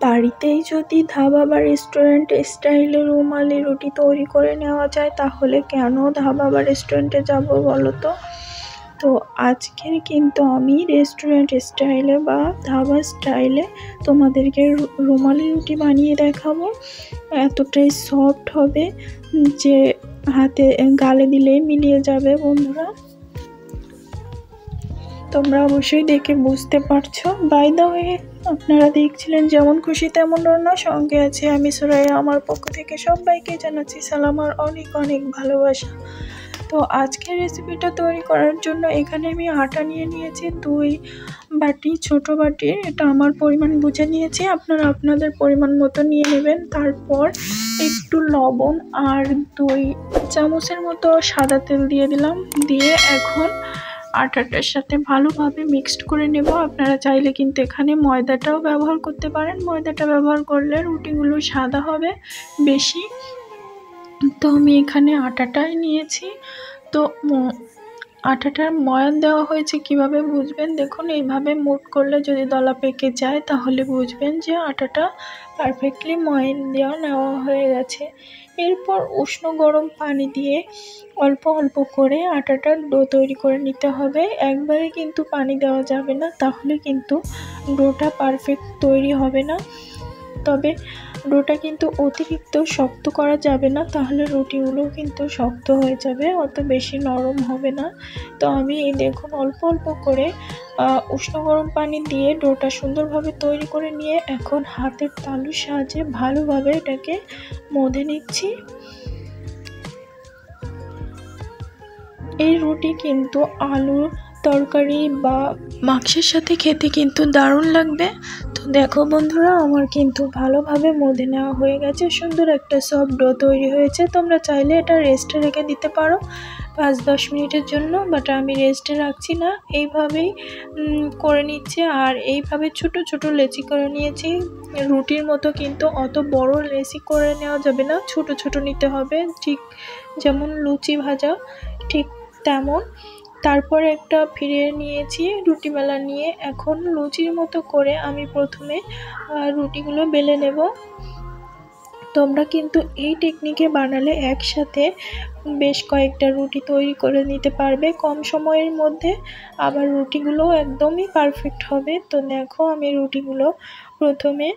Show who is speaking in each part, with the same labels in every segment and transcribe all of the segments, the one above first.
Speaker 1: বাড়িতেই যদি ধাবা বা রেস্টুরেন্ট স্টাইলে রুমালি রুটি তৈরি করে নেওয়া যায়, তাহলে কেন ধাবা বা রেস্টুরেন্টে যাব বলো তো? তো আজকের কিন্তু আমি রেস্টুরেন্ট স্টাইলে বা ধাবা স্টাইলে তোমাদেরকে রুমালি রুটি বানিয়ে দেখাবো। এতটাই সফট হবে যে হাতে গালে দিলেই মিলিয়ে যাবে বন্ধুরা। তোমরা অবশ্যই দেখে বুঝতে পারছো। বাই দ্য ওয়ে, আপনারা দেখছিলেন যেমন খুশি তেমন রান্না, সঙ্গে আছে আমি সুরাইয়া। আমার পক্ষ থেকে সবাইকে জানাচ্ছি সালাম আর অনেক অনেক ভালোবাসা। তো আজকের রেসিপিটা তৈরি করার জন্য এখানে আমি আটা নিয়ে নিয়েছি 2 বাটি, ছোট বাটি। এটা আমার পরিমাণ বুঝে নিয়েছি, আপনারা আপনাদের পরিমাণ মতো নিয়ে নেবেন। তারপর একটু লবণ আর 2 চামচের মতো সাদা তেল দিয়ে দিলাম। দিয়ে এখন আটাটার সাথে ভালোভাবে মিক্সড করে নেব। আপনারা চাইলে কিন্তু এখানে ময়দাটাও ব্যবহার করতে পারেন। ময়দাটা ব্যবহার করলে রুটিগুলো সাদা হবে বেশি। তো আমি এখানে আটাটাই নিয়েছি। তো আটাটার ময়ান দেওয়া হয়েছে কিভাবে বুঝবেন, দেখুন এইভাবে মুট করলে যদি দলা পেকে যায় তাহলে বুঝবেন যে আটাটা পারফেক্টলি ময়ান দেওয়া নেওয়া হয়ে গেছে। এরপর উষ্ণ গরম পানি দিয়ে অল্প অল্প করে আটাটার ডো তৈরি করে নিতে হবে। একবারে কিন্তু পানি দেওয়া যাবে না, তাহলে কিন্তু ডোটা পারফেক্ট তৈরি হবে না। তবে ডোটা কিন্তু অতিরিক্ত শক্ত করা যাবে না, তাহলে রুটিগুলো কিন্তু শক্ত হয়ে যাবে, অত বেশি নরম হবে না। তো আমি এই দেখুন অল্প অল্প করে উষ্ণ গরম পানি দিয়ে ডোটা সুন্দরভাবে তৈরি করে নিয়ে এখন হাতের তালুর সাহায্যে ভালোভাবে এটাকে মধে নিচ্ছি। এই রুটি কিন্তু আলুর তরকারি বা মাংসের সাথে খেতে কিন্তু দারুণ লাগবে। তো দেখো বন্ধুরা, আমার কিন্তু ভালোভাবে মধে নেওয়া হয়ে গেছে, সুন্দর একটা সফট ডো তৈরি হয়েছে। তোমরা চাইলে এটা রেস্টে রেখে দিতে পারো 5-10 মিনিটের জন্য, বাট আমি রেস্টে রাখছি না, এইভাবেই করে নিচ্ছি। আর এইভাবে ছোট ছোট লেচি করে নিয়েছি। রুটির মতো কিন্তু অত বড় লেচি করে নেওয়া যাবে না, ছোট ছোট নিতে হবে, ঠিক যেমন লুচি ভাজা ঠিক তেমন। তারপর একটা ফিরিয়ে নিয়েছি রুটি বেলা নিয়ে। এখন লুচির মতো করে আমি প্রথমে রুটিগুলো বেলে নেব। তোমরা কিন্তু এই টেকনিকে বানালে একসাথে বেশ কয়েকটা রুটি তৈরি করে নিতে পারবে কম সময়ের মধ্যে, আবার রুটিগুলো একদমই পারফেক্ট হবে। তো দেখো আমি রুটিগুলো প্রথমে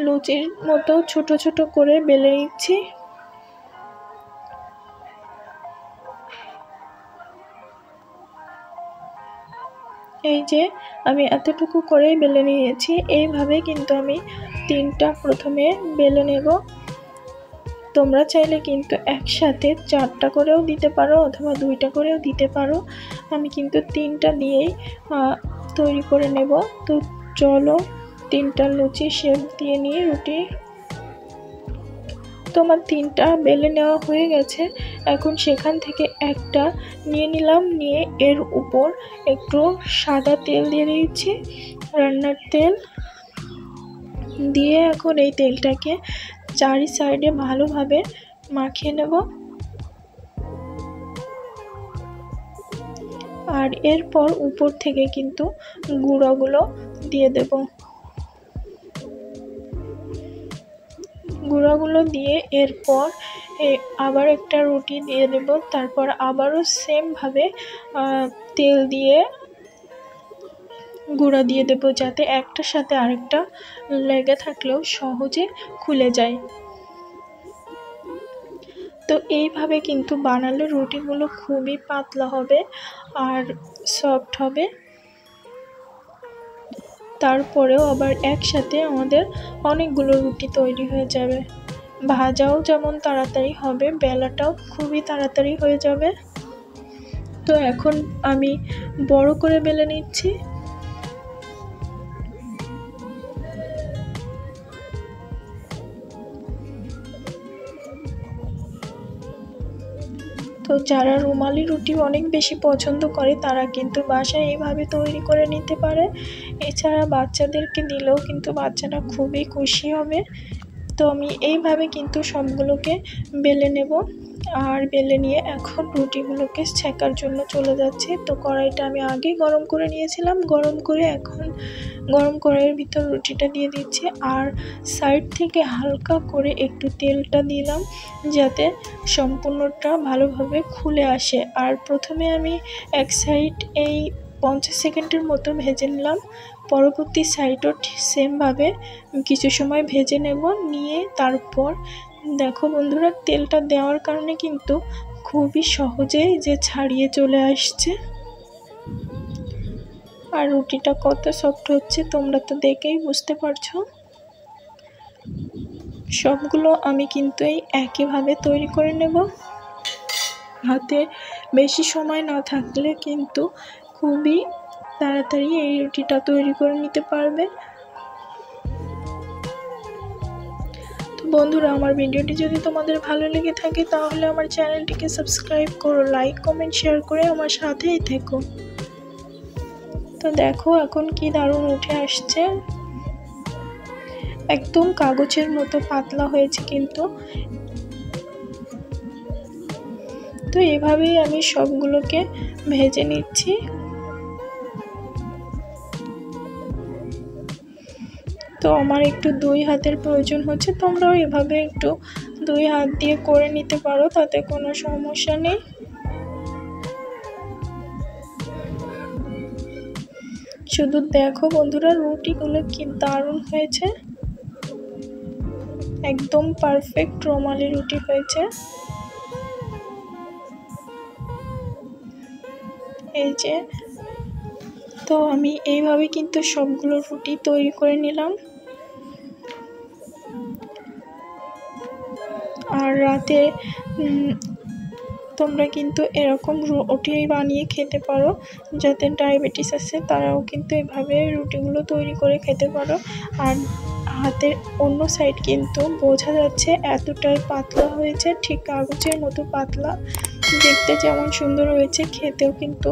Speaker 1: লুচির মতো ছোট ছোট করে বেলে নিচ্ছি। এই যে আমি এতটুকু করে বেলে নিয়েছি। এইভাবে কিন্তু আমি 3টা প্রথমে বেলে নেব। তোমরা চাইলে কিন্তু একসাথে 4টা করেও দিতে পারো অথবা 2টা করেও দিতে পারো। আমি কিন্তু 3টা দিয়েই তৈরি করে নেব। তো চলো 3টা লুচি শেপ দিয়ে নিয়ে রুটি। তোমার 3টা বেলে নেওয়া হয়ে গেছে। এখন সেখান থেকে একটা নিয়ে নিলাম, নিয়ে এর উপর একটু সাদা তেল দিয়ে দিচ্ছি, রান্নার তেল দিয়ে এখন এই তেলটাকে চারি সাইডে ভালোভাবে মাখিয়ে নেব। আর এরপর উপর থেকে কিন্তু গুঁড়োগুলো দিয়ে দেব। গুঁড়োগুলো দিয়ে এরপর আবার একটা রুটি দিয়ে দেব। তারপর আবারও সেমভাবে তেল দিয়ে গুঁড়া দিয়ে দেব, যাতে একটার সাথে আরেকটা লেগে থাকলেও সহজে খুলে যায়। তো এইভাবে কিন্তু বানালে রুটিগুলো খুবই পাতলা হবে আর সফট হবে। তারপরেও আবার একসাথে আমাদের অনেকগুলো রুটি তৈরি হয়ে যাবে। ভাজাও যেমন তাড়াতাড়ি হবে, বেলাটাও খুবই তাড়াতাড়ি হয়ে যাবে। তো এখন আমি বড় করে বেলে নিচ্ছি। তো যারা রুমালি রুটি অনেক বেশি পছন্দ করে তারা কিন্তু বাসায় এইভাবে তৈরি করে নিতে পারে। এছাড়া বাচ্চাদেরকে দিলেও কিন্তু বাচ্চারা খুবই খুশি হবে। তো আমি এইভাবে কিন্তু সবগুলোকে বেলে নেব। আর বেলে নিয়ে এখন রুটিগুলোকে ছেঁকার জন্য চলে যাচ্ছি। তো কড়াইটা আমি আগেই গরম করে নিয়েছিলাম, গরম করে এখন গরম কড়াইয়ের ভিতর রুটিটা দিয়ে দিচ্ছি আর সাইড থেকে হালকা করে একটু তেলটা দিলাম যাতে সম্পূর্ণটা ভালোভাবে খুলে আসে। আর প্রথমে আমি এক সাইড এই 50 সেকেন্ডের মতো ভেজে নিলাম, পরবর্তী সাইডও সেমভাবে কিছু সময় ভেজে নেব। নিয়ে তারপর দেখো বন্ধুরা, তেলটা দেওয়ার কারণে কিন্তু খুবই সহজেই যে ছাড়িয়ে চলে আসছে আর রুটিটা কত সফট হচ্ছে তোমরা তো দেখেই বুঝতে পারছো। সবগুলো আমি কিন্তু এই একইভাবে তৈরি করে নেব। হাতে বেশি সময় না থাকলে কিন্তু খুবই তাড়াতাড়ি এই রুটিটা তৈরি করে নিতে পারবে। তো বন্ধুরা, আমার ভিডিওটি যদি তোমাদের ভালো লেগে থাকে তাহলে আমার চ্যানেলটিকে সাবস্ক্রাইব করো, লাইক কমেন্ট শেয়ার করে আমার সাথেই থেকো। তো দেখো এখন কি দারুণ উঠে আসছে, একদম কাগজের মতো পাতলা হয়েছে কিন্তু। তো এভাবেই আমি সবগুলোকে ভেজে নিচ্ছি। তো আমার একটু 2 হাতের প্রয়োজন হচ্ছে, তোমরাও এভাবে একটু 2 হাত দিয়ে করে নিতে পারো, তাতে কোনো সমস্যা নেই। শুধু দেখো বন্ধুরা, রুটিগুলো কি দারুণ হয়েছে, একদম পারফেক্ট রুমালি রুটি হয়েছে। এই যে, তো আমি এইভাবে কিন্তু সবগুলো রুটি তৈরি করে নিলাম। আর রাতে তোমরা কিন্তু এরকম রুটি বানিয়ে খেতে পারো, যাদের ডায়াবেটিস আছে তারাও কিন্তু এভাবে রুটিগুলো তৈরি করে খেতে পারো। আর হাতের অন্য সাইড কিন্তু বোঝা যাচ্ছে এতটাই পাতলা হয়েছে, ঠিক কাগজের মতো পাতলা, দেখতে যেমন সুন্দর হয়েছে খেতেও কিন্তু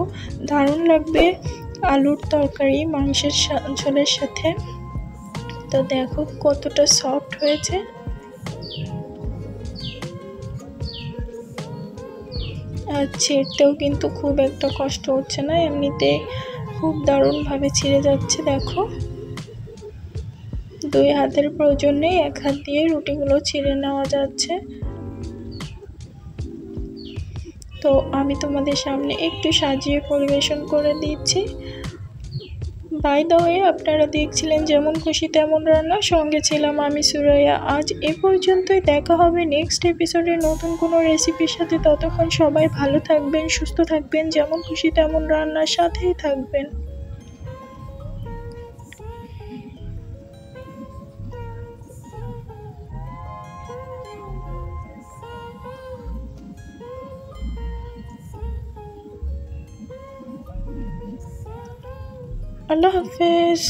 Speaker 1: দারুণ লাগবে আলুর তরকারি মাংসের ঝোলের সাথে। তো দেখো কতটা সফট হয়েছে। আর ছিঁড়তেও কিন্তু খুব একটা কষ্ট হচ্ছে না, এমনিতে খুব দারুণভাবে ছিঁড়ে যাচ্ছে। দেখো 2 হাতের প্রয়োজন নেই, 1 হাত দিয়ে রুটিগুলো ছিঁড়ে নেওয়া যাচ্ছে। তো আমি তোমাদের সামনে একটু সাজিয়ে পরিবেশন করে দিচ্ছি। বাই দ্য ওয়ে, আপনারা দেখছিলেন যেমন খুশি তেমন রান্না, সঙ্গে ছিলাম আমি সুরাইয়া। আজ এ পর্যন্তই, দেখা হবে নেক্সট এপিসোডে নতুন কোনো রেসিপির সাথে। ততক্ষণ সবাই ভালো থাকবেন, সুস্থ থাকবেন, যেমন খুশি তেমন রান্নার সাথেই থাকবেন। আল্লাহ হাফেজ।